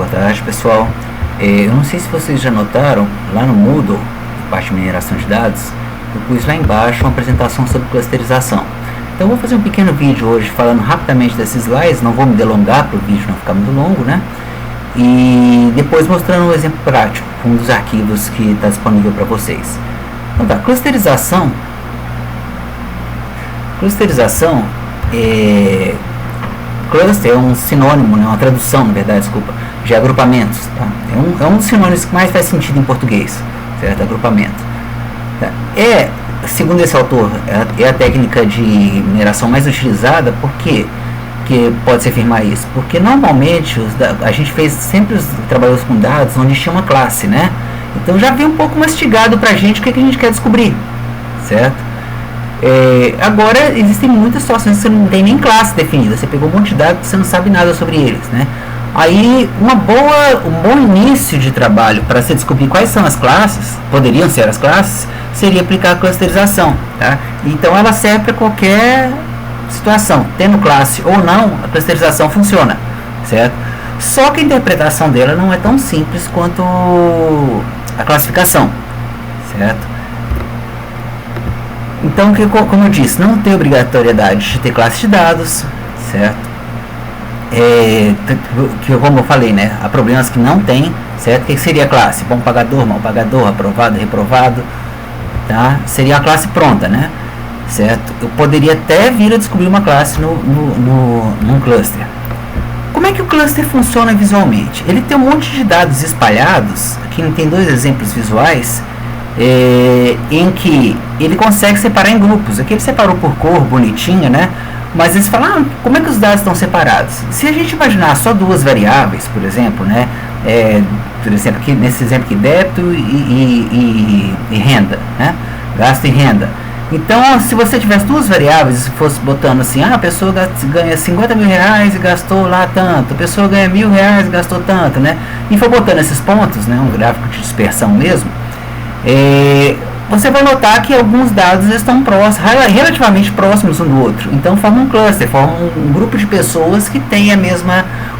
boa tarde pessoal. Eu não sei se vocês já notaram, lá no Moodle, parte de mineração de dados, eu pus lá embaixo uma apresentação sobre clusterização. Então eu vou fazer um pequeno vídeo hoje falando rapidamente desses slides, não vou me delongar para o vídeo não ficar muito longo, né? E depois mostrando um exemplo prático, um dos arquivos que está disponível para vocês. Então tá, clusterização cluster é um sinônimo, né, uma tradução, na verdade, desculpa, de agrupamentos, tá? É um dos sinônimos que mais faz sentido em português, certo? Agrupamento. Tá? Segundo esse autor, é a técnica de mineração mais utilizada. Por quê que pode se afirmar isso? Porque normalmente a gente fez sempre os trabalhos com dados onde tinha uma classe, né? Então já vem um pouco mastigado pra gente o que a gente quer descobrir, certo? Agora existem muitas situações que você não tem nem classe definida, você pegou um monte de dados e você não sabe nada sobre eles, né? Aí um bom início de trabalho para se descobrir quais são as classes, poderiam ser as classes, seria aplicar a clusterização, tá? Então ela serve para qualquer situação, tendo classe ou não, a clusterização funciona, certo? Só que a interpretação dela não é tão simples quanto a classificação, certo? Então, como eu disse, não tem obrigatoriedade de ter classe de dados, certo? Como eu falei, né? Há problemas que não tem, certo? O que seria a classe? Bom pagador, mal pagador, aprovado, reprovado, tá? Seria a classe pronta, né? Certo? Eu poderia até vir a descobrir uma classe num cluster. Como é que o cluster funciona visualmente? Ele tem um monte de dados espalhados. Aqui tem dois exemplos visuais. Em que ele consegue separar em grupos. Aqui ele separou por cor, bonitinha, né? Mas eles falam, como é que os dados estão separados? Se a gente imaginar só duas variáveis, por exemplo, né? Por exemplo, aqui, nesse exemplo aqui, débito e renda, né? Gasto e renda. Então, se você tivesse duas variáveis e fosse botando assim, a pessoa ganha 50 mil reais e gastou lá tanto, a pessoa ganha R$1.000 e gastou tanto, né? E for botando esses pontos, né? Um gráfico de dispersão mesmo. Você vai notar que alguns dados estão relativamente próximos um do outro. Então forma um cluster, forma um grupo de pessoas que tem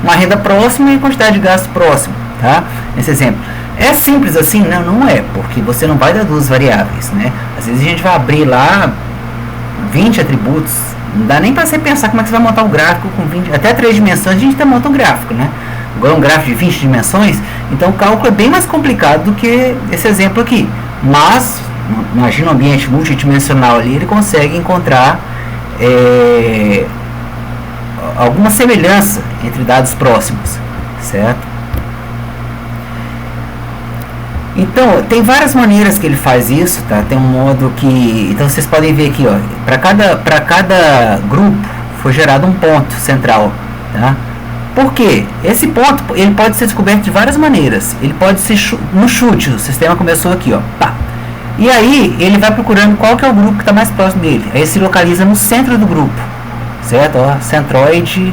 uma renda próxima e quantidade de gasto próximo, tá? Nesse exemplo. É simples assim? Não é, porque você não vai dar duas variáveis, né? Às vezes a gente vai abrir lá 20 atributos, não dá nem para você pensar como é que você vai montar um gráfico com 20, até 3 dimensões a gente até monta um gráfico, né? Agora um gráfico de 20 dimensões, então o cálculo é bem mais complicado do que esse exemplo aqui. Mas, imagina um ambiente multidimensional ali, ele consegue encontrar alguma semelhança entre dados próximos, certo? Então, tem várias maneiras que ele faz isso, tá? Tem um modo que... Então, vocês podem ver aqui, ó, para cada grupo foi gerado um ponto central, tá? Por quê? Esse ponto ele pode ser descoberto de várias maneiras. Ele pode ser no chute, o sistema começou aqui, ó, pá. E aí ele vai procurando qual que é o grupo que está mais próximo dele. Aí ele se localiza no centro do grupo, certo? Ó, centroide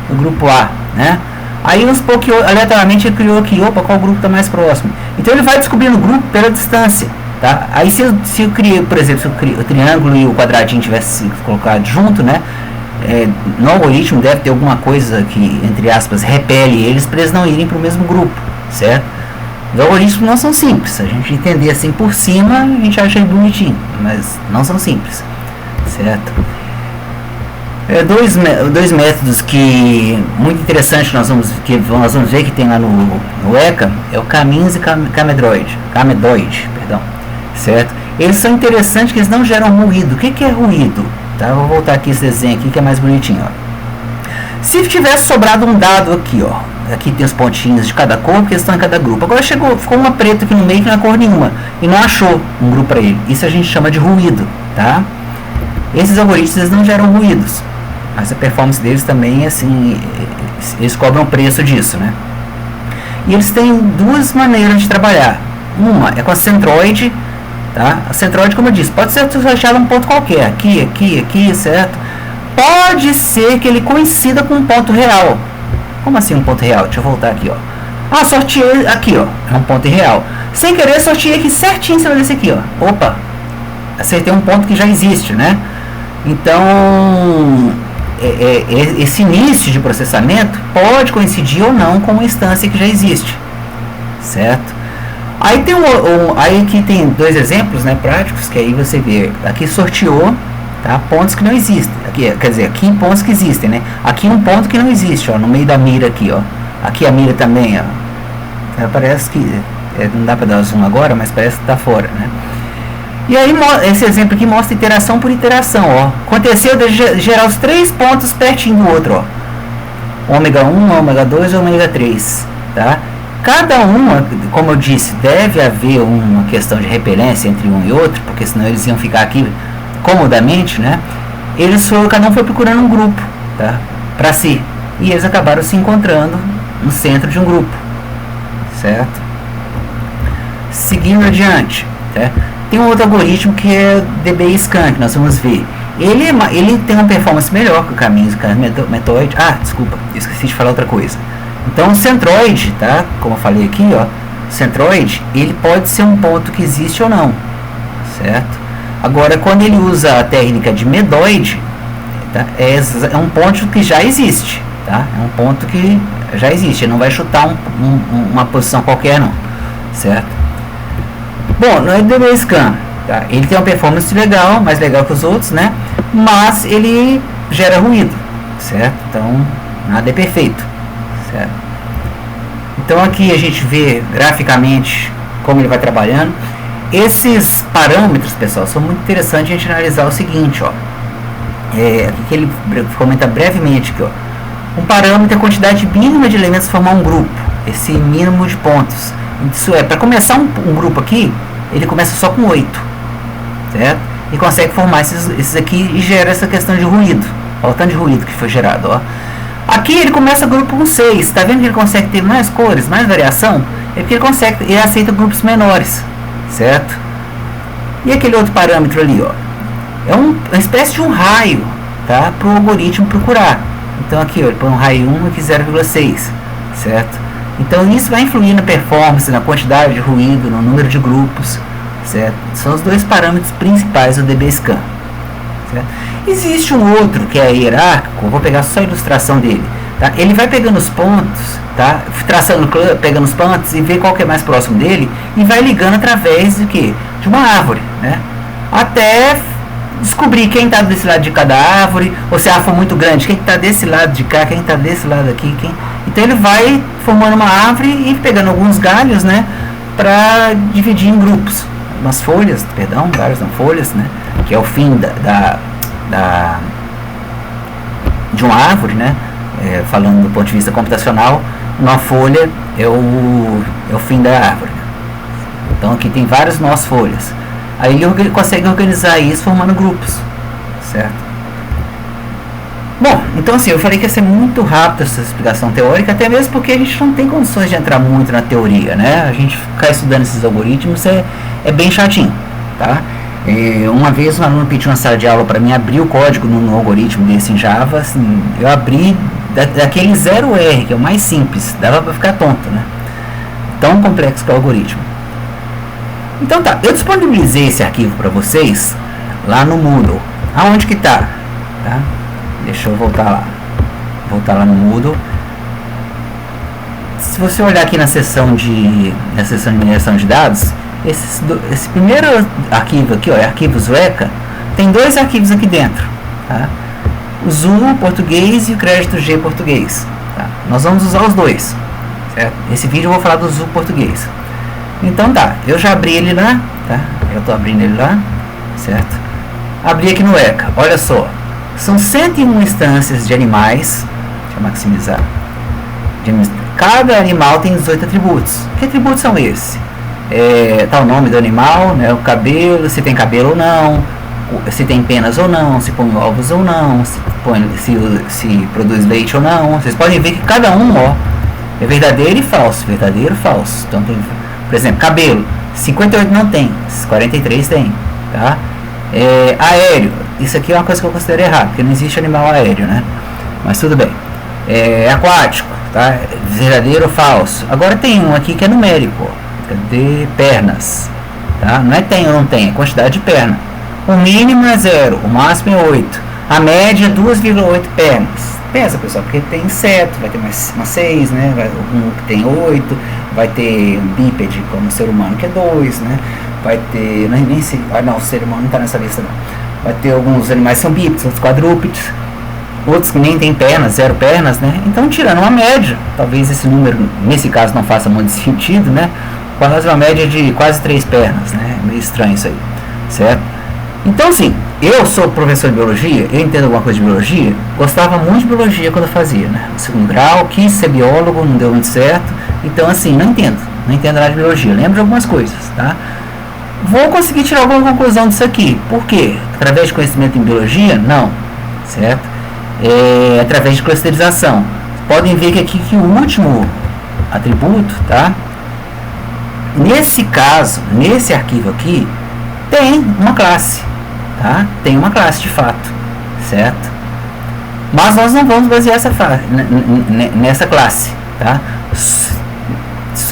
do grupo A, né? Aí uns pouco aleatoriamente ele criou aqui, opa, qual grupo está mais próximo. Então ele vai descobrindo o grupo pela distância, tá? Aí se eu criei, por exemplo, se o triângulo e o quadradinho tivesse sido colocado junto, né? No algoritmo deve ter alguma coisa que, entre aspas, repele eles para eles não irem para o mesmo grupo, certo? Os algoritmos não são simples, a gente entender assim por cima, a gente acha bonitinho, mas não são simples, certo? Dois métodos que muito interessantes nós vamos ver que tem lá no ECA é o Camins e Camedoid, perdão, certo? Eles são interessantes que eles não geram ruído. O que é ruído? Tá, vou voltar aqui esse desenho aqui que é mais bonitinho, ó. Se tivesse sobrado um dado aqui, ó, aqui tem os pontinhos de cada cor porque eles estão em cada grupo. Agora ficou uma preta aqui no meio que não é cor nenhuma e não achou um grupo para ele. Isso a gente chama de ruído, tá? Esses algoritmos eles não geram ruídos, mas a performance deles também, assim, eles cobram preço disso, né? E eles têm duas maneiras de trabalhar. Uma é com a centroide. Tá? A centroide, como eu disse, pode ser associado a um ponto qualquer, aqui, certo? Pode ser que ele coincida com um ponto real. Como assim um ponto real? Deixa eu voltar aqui, ó. Sorteei aqui, ó, é um ponto real. Sem querer, sorteei aqui certinho em cima desse aqui, ó. Opa, acertei um ponto que já existe, né? Então, esse início de processamento pode coincidir ou não com uma instância que já existe, certo? Aí tem aí aqui tem dois exemplos, né, práticos, que aí você vê, aqui sorteou, tá, pontos que não existem, aqui, quer dizer, aqui em pontos que existem, né, aqui um ponto que não existe, ó, no meio da mira aqui, ó, aqui a mira também, ó, parece que, não dá para dar zoom agora, mas parece que está fora, né. E aí esse exemplo aqui mostra iteração por iteração, ó, aconteceu de gerar os 3 pontos pertinho do outro, ó, ômega 1, ômega 2 e ômega 3, tá. Cada uma, como eu disse, deve haver uma questão de repelência entre um e outro, porque senão eles iam ficar aqui comodamente, né? Cada um foi procurando um grupo, tá? Para si. E eles acabaram se encontrando no centro de um grupo, certo? Seguindo adiante, tá? Tem um outro algoritmo que é o DB-Scan, que nós vamos ver. Ele tem uma performance melhor que o caminho metoide. Ah, desculpa, esqueci de falar outra coisa. Então o centroide, tá? Como eu falei aqui, ó, centroide, ele pode ser um ponto que existe ou não, certo? Agora, quando ele usa a técnica de medoide, tá? É um ponto que já existe, tá? É um ponto que já existe, ele não vai chutar uma posição qualquer, não, certo? Bom, no DB-Scan, tá? Ele tem uma performance legal, mais legal que os outros, né? Mas ele gera ruído, certo? Então, nada é perfeito. Então aqui a gente vê graficamente como ele vai trabalhando. Esses parâmetros, pessoal, são muito interessantes a gente analisar o seguinte, ó. Aqui que ele comenta brevemente aqui, ó. Um parâmetro é a quantidade mínima de elementos para formar um grupo, esse mínimo de pontos. Isso é, para começar um grupo aqui, ele começa só com 8, certo? E consegue formar esses aqui e gera essa questão de ruído. Olha o tanto de ruído que foi gerado, ó. Aqui ele começa o grupo com 6, tá vendo que ele consegue ter mais cores, mais variação? É porque ele aceita grupos menores, certo? E aquele outro parâmetro ali, ó, é uma espécie de um raio, tá? Para o algoritmo procurar. Então aqui, ó, ele põe um raio 1 aqui 0,6, certo? Então isso vai influir na performance, na quantidade de ruído, no número de grupos, certo? São os dois parâmetros principais do DB-Scan. Certo? Existe um outro que é hierárquico, vou pegar só a ilustração dele, tá? Ele vai pegando os pontos, tá? Pegando os pontos e vê qual que é mais próximo dele e vai ligando através de quê? De uma árvore, né? Até descobrir quem está desse lado de cada árvore, ou se a árvore for muito grande, quem está desse lado de cá, quem está desse lado aqui, Então ele vai formando uma árvore e pegando alguns galhos, né? Para dividir em grupos. Umas folhas, perdão, várias folhas, né? Que é o fim de uma árvore, né? Falando do ponto de vista computacional, uma folha é o fim da árvore. Então aqui tem várias nós folhas. Aí ele consegue organizar isso formando grupos, certo? Bom, então assim, eu falei que ia ser muito rápido essa explicação teórica, até mesmo porque a gente não tem condições de entrar muito na teoria, né? A gente ficar estudando esses algoritmos é bem chatinho, tá? Uma vez um aluno pediu uma sala de aula para mim abrir o código no algoritmo desse em Java, assim, eu abri daquele 0R, que é o mais simples, dava para ficar tonto, né? Tão complexo que é o algoritmo. Então tá, eu disponibilizei esse arquivo para vocês lá no Moodle. Aonde que tá? Deixa eu voltar lá no Moodle. Se você olhar aqui na seção de mineração de dados, esse primeiro arquivo aqui, ó, é arquivos Weka, tem dois arquivos aqui dentro, tá? O Zoo português e o crédito G português, tá? Nós vamos usar os dois, certo? Nesse vídeo eu vou falar do Zoo português. Então tá, eu já abri ele lá, tá? Já estou abrindo ele lá, certo? Abri aqui no Weka, olha só, são 101 instâncias de animais, deixa eu maximizar, cada animal tem 18 atributos. Que atributos são esses? Tá o nome do animal, né, o cabelo, se tem cabelo ou não, se tem penas ou não, se põe ovos ou não, se produz leite ou não. Vocês podem ver que cada um, ó, é verdadeiro e falso, verdadeiro e falso. Então tem, por exemplo, cabelo, 58 não tem, 43 tem, tá? Aéreo, isso aqui é uma coisa que eu considero errado, porque não existe animal aéreo, né? Mas tudo bem. Aquático, tá? Verdadeiro ou falso. Agora tem um aqui que é numérico, ó. Cadê? Pernas, tá? Não é tem ou não tem, é quantidade de perna. O mínimo é 0, o máximo é 8. A média 2,8 pernas. Pensa, pessoal, porque tem inseto, vai ter mais uma 6, né? Um que tem 8, vai ter um bípede como o ser humano que é 2, né? Vai ter, nem sei, não, o ser humano não está nessa lista não. Vai ter alguns animais que são bípedes, outros quadrúpedes, outros que nem tem pernas, 0 pernas, né? Então, tirando uma média, talvez esse número, nesse caso, não faça muito sentido, né? Quase uma média de quase 3 pernas, né? Meio estranho isso aí, certo? Então, assim, eu sou professor de biologia, eu entendo alguma coisa de biologia, gostava muito de biologia quando eu fazia, né? No segundo grau, quis ser biólogo, não deu muito certo, então, assim, não entendo nada de biologia, lembro de algumas coisas, tá? Vou conseguir tirar alguma conclusão disso aqui, por quê? Através de conhecimento em biologia? Não, certo? Através de clusterização. Podem ver que aqui que o último atributo, tá? Nesse caso, nesse arquivo aqui, tem uma classe, tá? Tem uma classe de fato, certo? Mas nós não vamos basear nessa classe, tá?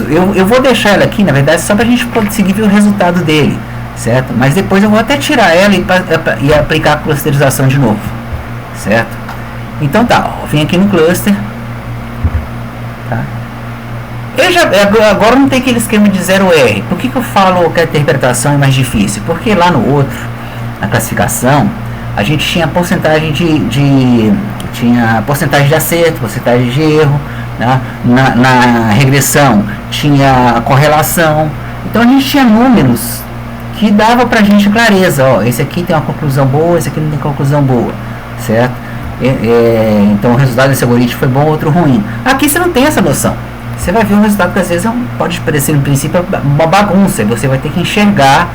Eu vou deixar ela aqui, na verdade, só para a gente conseguir ver o resultado dele, certo? Mas depois eu vou até tirar ela e aplicar a clusterização de novo, certo? Então tá, ó, vem aqui no cluster, tá? Agora não tem aquele esquema de 0R. Por que eu falo que a interpretação é mais difícil? Porque lá no outro, na classificação, a gente tinha porcentagem tinha porcentagem de acerto, porcentagem de erro, né? Na regressão tinha correlação. Então a gente tinha números que dava pra gente clareza, ó, esse aqui tem uma conclusão boa, esse aqui não tem conclusão boa, certo? Então o resultado desse algoritmo foi bom, outro ruim. Aqui você não tem essa noção. Você vai ver um resultado que às vezes pode parecer no princípio uma bagunça, e você vai ter que enxergar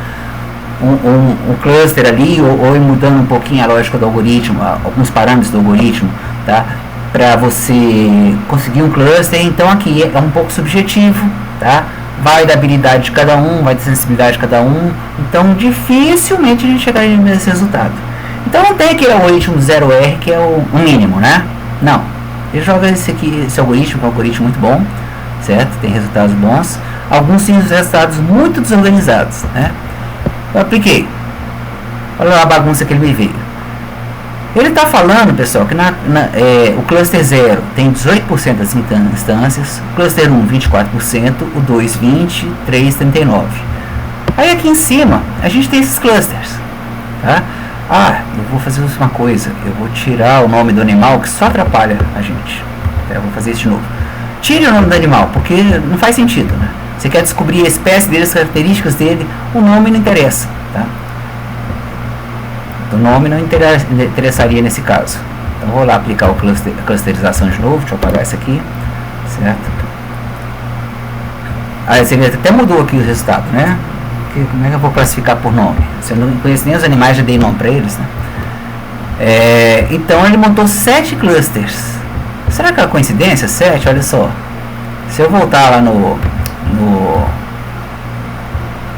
um cluster ali, ou ir mudando um pouquinho a lógica do algoritmo, alguns parâmetros do algoritmo, tá? Para você conseguir um cluster. Então aqui é um pouco subjetivo, tá? Vai da habilidade de cada um, vai da sensibilidade de cada um, então dificilmente a gente chegaria nesse resultado. Então não tem aquele algoritmo 0R que é o mínimo, né? Não. Ele joga esse algoritmo, que é um algoritmo muito bom, certo? Tem resultados bons. Alguns têm resultados muito desorganizados, né? Eu apliquei. Olha a bagunça que ele me veio. Ele está falando, pessoal, que o cluster 0 tem 18% das instâncias, o cluster 1 24%, o 2 20%, 3 39%. Aí aqui em cima a gente tem esses clusters, tá? Eu vou fazer uma coisa, eu vou tirar o nome do animal que só atrapalha a gente. Eu vou fazer isso de novo. Tire o nome do animal, porque não faz sentido, né? Você quer descobrir a espécie dele, as características dele, o nome não interessa, tá? O nome não interessaria nesse caso. Então vou lá aplicar a clusterização de novo, deixa eu apagar isso aqui, certo? Você até mudou aqui o resultado, né? Como é que eu vou classificar por nome? Se eu não conheço nem os animais, já dei nome para eles, né? Então ele montou 7 clusters. Será que é uma coincidência? 7? Olha só. Se eu voltar lá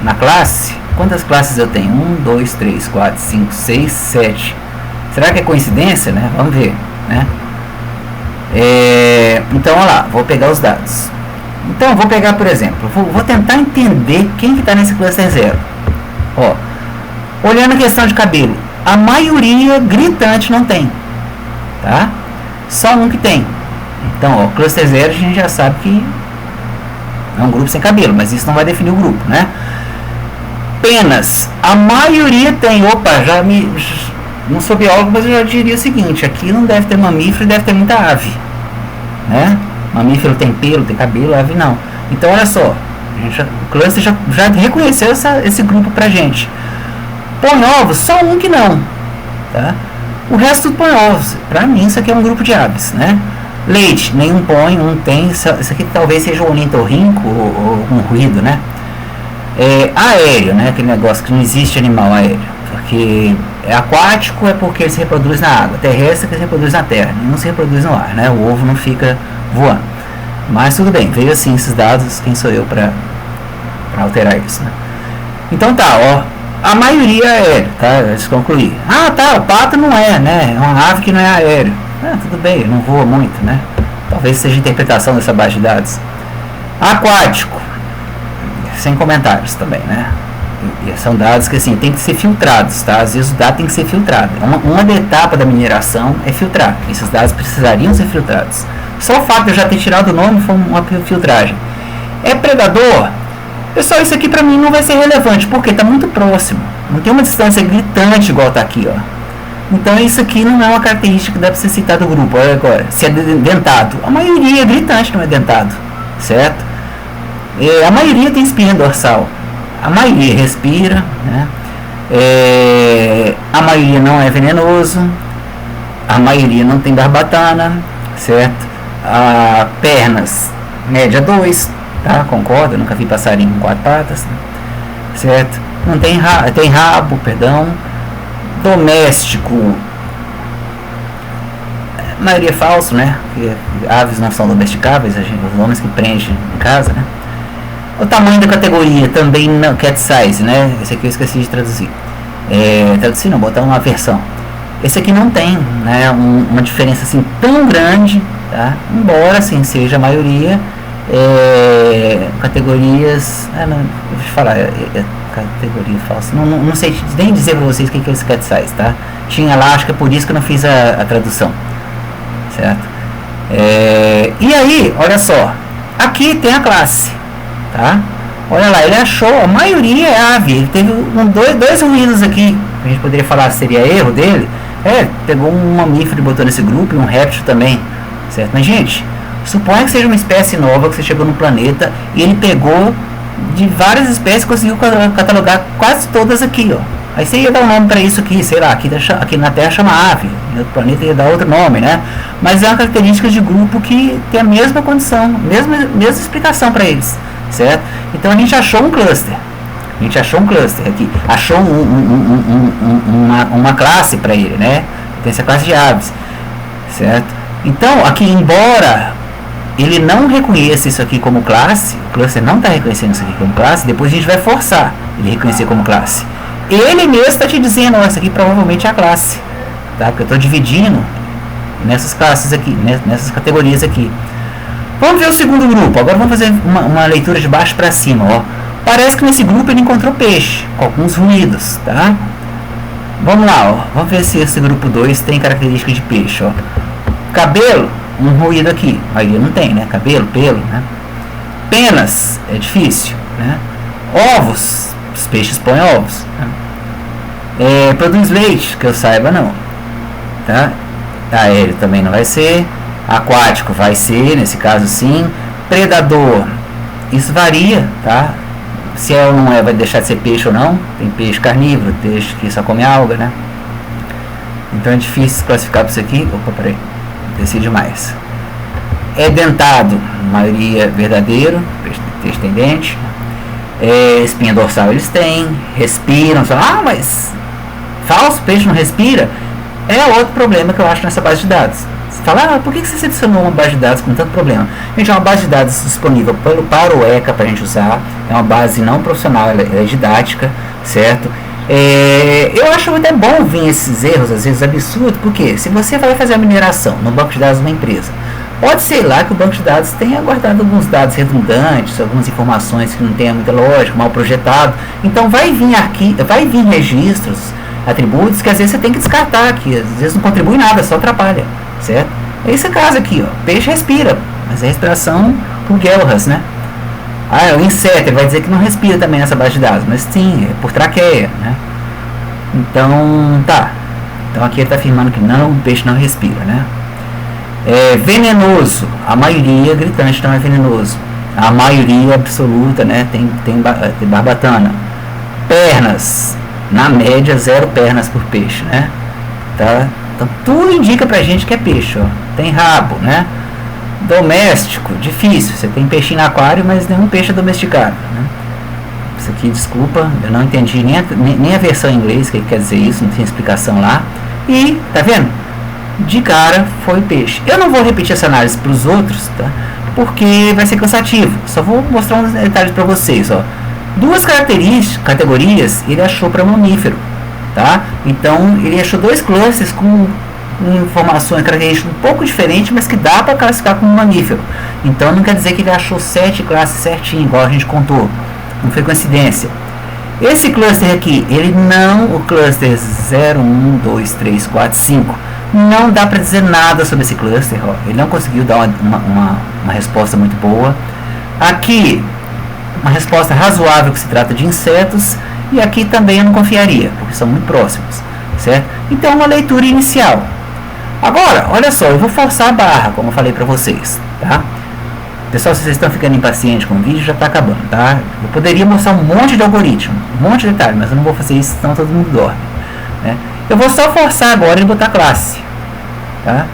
na classe, quantas classes eu tenho? 1, 2, 3, 4, 5, 6, 7. Será que é coincidência, né? Vamos ver, né? Então, olha lá, vou pegar os dados. Então, vou pegar, por exemplo, vou tentar entender quem que está nesse cluster 0. Ó, olhando a questão de cabelo, a maioria gritante não tem, tá? Só um que tem. Então, ó, cluster 0 a gente já sabe que é um grupo sem cabelo, mas isso não vai definir o grupo, né? Penas, a maioria tem. Não sou biólogo, mas eu já diria o seguinte: aqui não deve ter mamífero, deve ter muita ave, né? Mamífero tem pelo, tem cabelo, ave não. Então olha só, o cluster já reconheceu esse grupo pra gente. Põe ovos, só um que não, tá? O resto tudo põe ovos. Pra mim isso aqui é um grupo de aves, né? Leite, nenhum põe, um tem. Isso aqui talvez seja um ornitorrinco ou um ruído, né? Aéreo, né? Aquele negócio que não existe animal aéreo, porque é aquático, é porque ele se reproduz na água. Terrestre, que se reproduz na terra, não se reproduz no ar, né? O ovo não fica voando. Mas tudo bem, veio assim esses dados, quem sou eu para alterar isso, né? Então tá, ó, a maioria é aéreo, tá? Deixa eu concluir. Tá, o pato não é, né? É uma ave que não é aéreo. Tudo bem, não voa muito, né? Talvez seja a interpretação dessa base de dados. Aquático, sem comentários também, né? são dados que assim tem que ser filtrados, tá? Às vezes o dado tem que ser filtrado. Uma da etapa da mineração é filtrar. Esses dados precisariam ser filtrados. Só o fato de eu já ter tirado o nome foi uma filtragem. É predador? Pessoal, isso aqui para mim não vai ser relevante, porque está muito próximo. Não tem uma distância gritante igual está aqui, ó. Então isso aqui não é uma característica que deve ser citada do grupo. Olha agora, se é dentado. A maioria é gritante, não é dentado, certo? A maioria tem espinha dorsal. A maioria respira, né? A maioria não é venenoso. A maioria não tem barbatana, certo? Pernas, média 2, tá? Concordo, eu nunca vi passarinho com 4 patas, né? Certo? Não tem tem rabo, perdão. Doméstico, a maioria é falso, né? Porque aves não são domesticáveis, os homens que prendem em casa, né? O tamanho da categoria também não, cat size, né? Esse aqui eu esqueci de traduzir. Traduzir não, botar uma versão. Esse aqui não tem, né, uma diferença assim tão grande, tá? Embora assim seja a maioria categorias. Não, deixa eu falar, categoria falsa. Não sei nem dizer para vocês o que é esse cat size, tá? Tinha lá, acho que é por isso que eu não fiz a tradução, certo? E aí, olha só, aqui tem a classe, tá? Olha lá, ele achou, a maioria é ave. Ele teve dois ruídos aqui. A gente poderia falar que seria erro dele. Pegou um mamífero e botou nesse grupo, e um réptil também, certo? Mas, gente, suponha que seja uma espécie nova que você chegou no planeta e ele pegou de várias espécies e conseguiu catalogar quase todas aqui, ó. Aí você ia dar um nome para isso aqui, sei lá, aqui na Terra chama ave, em outro planeta ia dar outro nome, né? Mas é uma característica de grupo que tem a mesma condição, mesma explicação para eles, certo? Então a gente achou um cluster. A gente achou um cluster aqui, achou uma classe para ele, né? Tem essa classe de aves, certo? Então, aqui, embora ele não reconheça isso aqui como classe, o cluster não está reconhecendo isso aqui como classe, depois a gente vai forçar ele a reconhecer como classe. Ele mesmo está te dizendo, ó, isso aqui provavelmente é a classe, tá? Porque eu estou dividindo nessas classes aqui, nessas categorias aqui. Vamos ver o segundo grupo. Agora vamos fazer uma leitura de baixo para cima, ó. Parece que nesse grupo ele encontrou peixe, com alguns ruídos, tá? Vamos lá, ó. Vamos ver se esse grupo 2 tem características de peixe, ó. Cabelo, um ruído aqui. A maioria não tem, né? Cabelo, pelo, né? Penas, é difícil, né? Ovos, os peixes põem ovos, né? Produz leite, que eu saiba não, tá? Aéreo também não vai ser. Aquático vai ser, nesse caso sim. Predador, isso varia, tá? Se é ou não é, vai deixar de ser peixe ou não. Tem peixe carnívoro, peixe que só come alga, né? Então é difícil classificar para isso aqui. Opa, peraí, desci demais. É dentado, maioria verdadeiro, peixe tem dente. Espinha dorsal eles têm, respiram. Mas falso, peixe não respira? É outro problema que eu acho nessa base de dados. Você fala, por que você selecionou uma base de dados com tanto problema? Gente, é uma base de dados disponível para o ECA para a gente usar. É uma base não profissional, ela é didática, certo? Eu acho até bom vir esses erros, às vezes absurdos, porque se você vai fazer a mineração no banco de dados de uma empresa, pode ser lá que o banco de dados tenha guardado alguns dados redundantes, algumas informações que não tenham muita lógica, mal projetado. Então vai vir registros, atributos que às vezes você tem que descartar, que às vezes não contribui nada, só atrapalha, certo? É esse caso aqui, ó. Peixe respira, mas é respiração por guelras, né? O inseto, ele vai dizer que não respira também nessa base de dados, mas sim, é por traqueia, né? Então, tá. Então aqui ele está afirmando que não, o peixe não respira, né? Venenoso, a maioria gritante não é venenoso. A maioria absoluta, né? Tem barbatana. Pernas, na média, 0 pernas por peixe, né? Tá? Então tudo indica pra gente que é peixe, ó. Tem rabo, né? Doméstico, difícil. Você tem peixinho no aquário, mas nenhum peixe é domesticado, né? Isso aqui, desculpa, eu não entendi nem a versão em inglês, o que quer dizer isso, não tem explicação lá. E, tá vendo? De cara foi peixe. Eu não vou repetir essa análise para os outros, tá? Porque vai ser cansativo. Só vou mostrar uns detalhes para vocês, ó. 2 categorias ele achou para mamífero, tá? Então ele achou 2 clusters com informações, características um pouco diferentes, mas que dá para classificar como mamífero. Então não quer dizer que ele achou 7 classes certinho, igual a gente contou. Não foi coincidência. Esse cluster aqui, ele não, o cluster 0, 1, 2, 3, 4, 5, não dá para dizer nada sobre esse cluster, ó. Ele não conseguiu dar uma resposta muito boa. Aqui, uma resposta razoável que se trata de insetos, e aqui também eu não confiaria, porque são muito próximos, certo? Então, uma leitura inicial. Agora, olha só, eu vou forçar a barra, como eu falei para vocês, tá? Pessoal, se vocês estão ficando impacientes com o vídeo, já está acabando, tá? Eu poderia mostrar um monte de algoritmo, um monte de detalhe, mas eu não vou fazer isso, senão todo mundo dorme, né? Eu vou só forçar agora e botar classe, tá?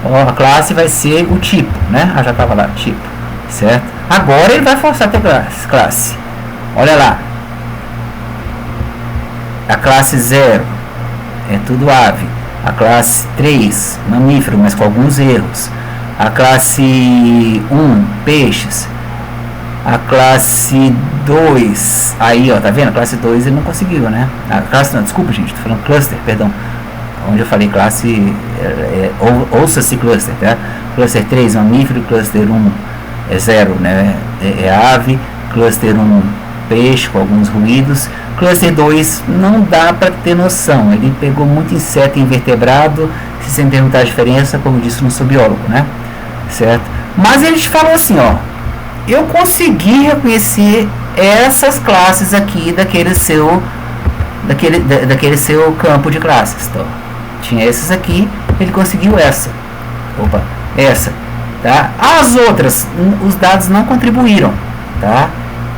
Ó, a classe vai ser o tipo, né? Ah, já estava lá, tipo, certo? Agora ele vai forçar a ter classe. Olha lá. A classe 0 é tudo ave. A classe 3, mamífero, mas com alguns erros. A classe 1, peixes. A classe 2, aí ó, tá vendo? A classe 2 ele não conseguiu, né? A classe, não, desculpa gente, tô falando cluster, perdão. Onde eu falei classe, ouça-se cluster, tá? Cluster 3, mamífero, cluster 1 é 0, né? É ave. Cluster 1, peixe, com alguns ruídos. Cluster 2 não dá para ter noção, ele pegou muito inseto e invertebrado, se sem perguntar a diferença, como disse, não sou biólogo, né? Certo? Mas ele te falou assim, ó, eu consegui reconhecer essas classes aqui daquele seu campo de classes, tá? Tinha essas aqui, ele conseguiu essa, tá? As outras, os dados não contribuíram, tá?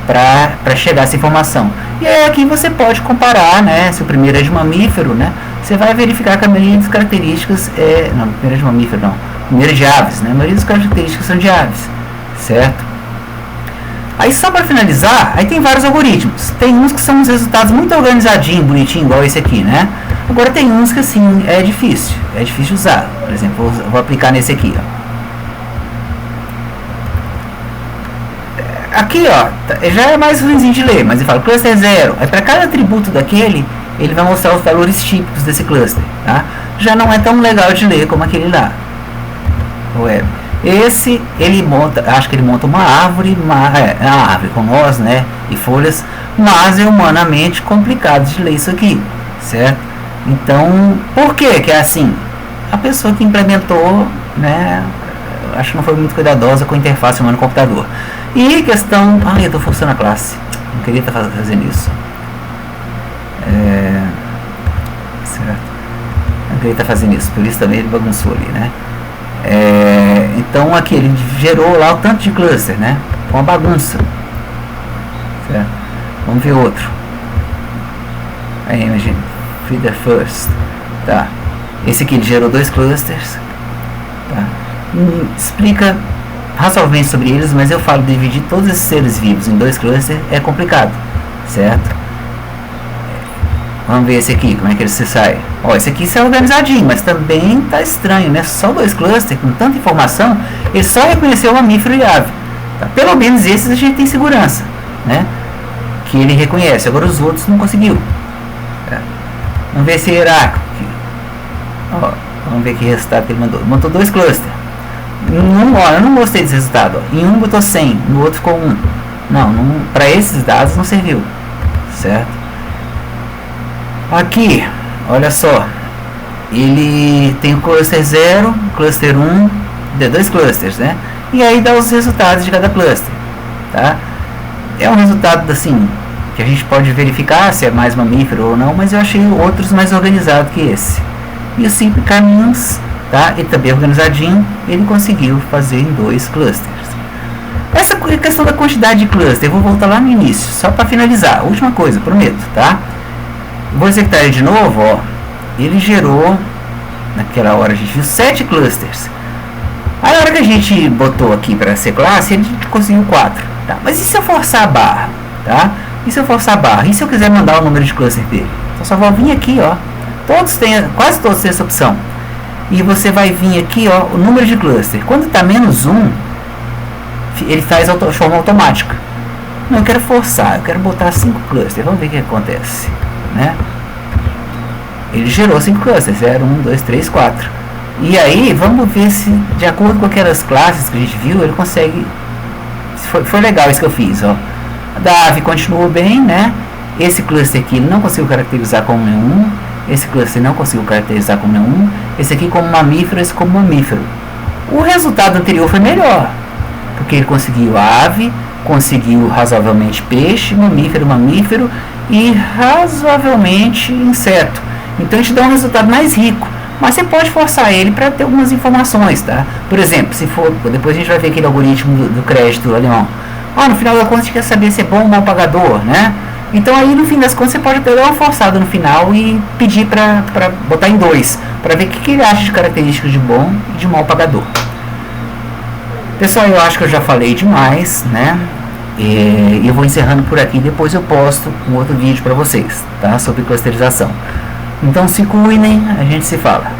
Para chegar a essa informação. E aí aqui você pode comparar, né? Se o primeiro é de mamífero, né? Você vai verificar que a maioria das características não, o primeiro é de mamífero não, o primeiro é de aves, né? A maioria das características são de aves, certo? Aí só para finalizar, aí tem vários algoritmos. Tem uns que são os resultados muito organizadinho, bonitinho, igual esse aqui, né? Agora tem uns que assim é difícil de usar. Por exemplo, vou aplicar nesse aqui, ó. Aqui, ó, já é mais ruimzinho de ler, mas ele fala cluster 0. Aí para cada atributo daquele, ele vai mostrar os valores típicos desse cluster, tá? Já não é tão legal de ler como aquele lá. Esse, ele monta, acho que ele monta uma árvore, uma árvore com nós, né, e folhas, mas é humanamente complicado de ler isso aqui, certo? Então, por que que é assim? A pessoa que implementou, né, acho que não foi muito cuidadosa com a interface humano-computador. E questão, eu estou forçando a classe, não queria estar fazendo isso, certo? Não queria estar fazendo isso, por isso também ele bagunçou ali, né? Então aqui ele gerou lá o tanto de cluster, né? Uma bagunça, certo? Vamos ver outro. Aí imagina, feeder first, tá? Esse aqui ele gerou 2 clusters, tá? Explica razoavelmente sobre eles, mas eu falo de dividir todos esses seres vivos em 2 clusters é complicado, certo? Vamos ver esse aqui, como é que ele se sai. Ó, esse aqui é organizadinho, mas também tá estranho, né? Só 2 clusters, com tanta informação, ele só reconheceu mamífero e ave. Tá? Pelo menos esses a gente tem segurança, né? Que ele reconhece, agora os outros não conseguiu. Tá? Vamos ver esse hierárquico aqui. Ó, vamos ver que resultado que ele mandou. Montou 2 clusters. Ó, eu não gostei desse resultado. Ó. Em um botou 100, no outro ficou 1. Não, para esses dados não serviu, certo? Aqui, olha só, ele tem o cluster 0, cluster 1, de 2 clusters, né? E aí dá os resultados de cada cluster, tá? É um resultado assim que a gente pode verificar se é mais mamífero ou não, mas eu achei outros mais organizados que esse. E os 5 caminhos, tá? E também organizadinho, ele conseguiu fazer em 2 clusters. Essa questão da quantidade de cluster, eu vou voltar lá no início, só para finalizar. Última coisa, prometo, tá? Vou executar ele de novo, ó. Ele gerou, naquela hora a gente viu 7 clusters. Aí a hora que a gente botou aqui para ser classe, ele conseguiu 4, tá? Mas e se eu forçar a barra, tá? E se eu forçar a barra? E se eu quiser mandar o número de cluster dele? Então só vou vir aqui, ó. Quase todos têm essa opção. E você vai vir aqui, ó, o número de cluster. Quando está menos 1, ele faz de forma automática. Não, eu quero forçar, eu quero botar 5 clusters. Vamos ver o que acontece, né? Ele gerou 5 clusters, 0, 1, 2, 3, 4. E aí, vamos ver se, de acordo com aquelas classes que a gente viu, ele consegue... Foi legal isso que eu fiz, ó. A da ave continuou bem, né? esse cluster aqui não consigo caracterizar como nenhum, esse cluster não consigo caracterizar como nenhum, esse aqui como mamífero, esse como mamífero. O resultado anterior foi melhor, porque ele conseguiu ave, conseguiu razoavelmente peixe, mamífero e razoavelmente inseto. Então a gente dá um resultado mais rico, mas você pode forçar ele para ter algumas informações, tá? Por exemplo, se for, depois a gente vai ver aquele algoritmo do crédito alemão. No final das contas a gente quer saber se é bom ou mau pagador, né? Então aí no fim das contas você pode dar uma forçada no final e pedir para botar em 2, para ver o que ele acha de características de bom e de mau pagador. Pessoal, eu acho que eu já falei demais, né? E eu vou encerrando por aqui, depois eu posto um outro vídeo para vocês, tá? Sobre clusterização. Então se cuidem, a gente se fala.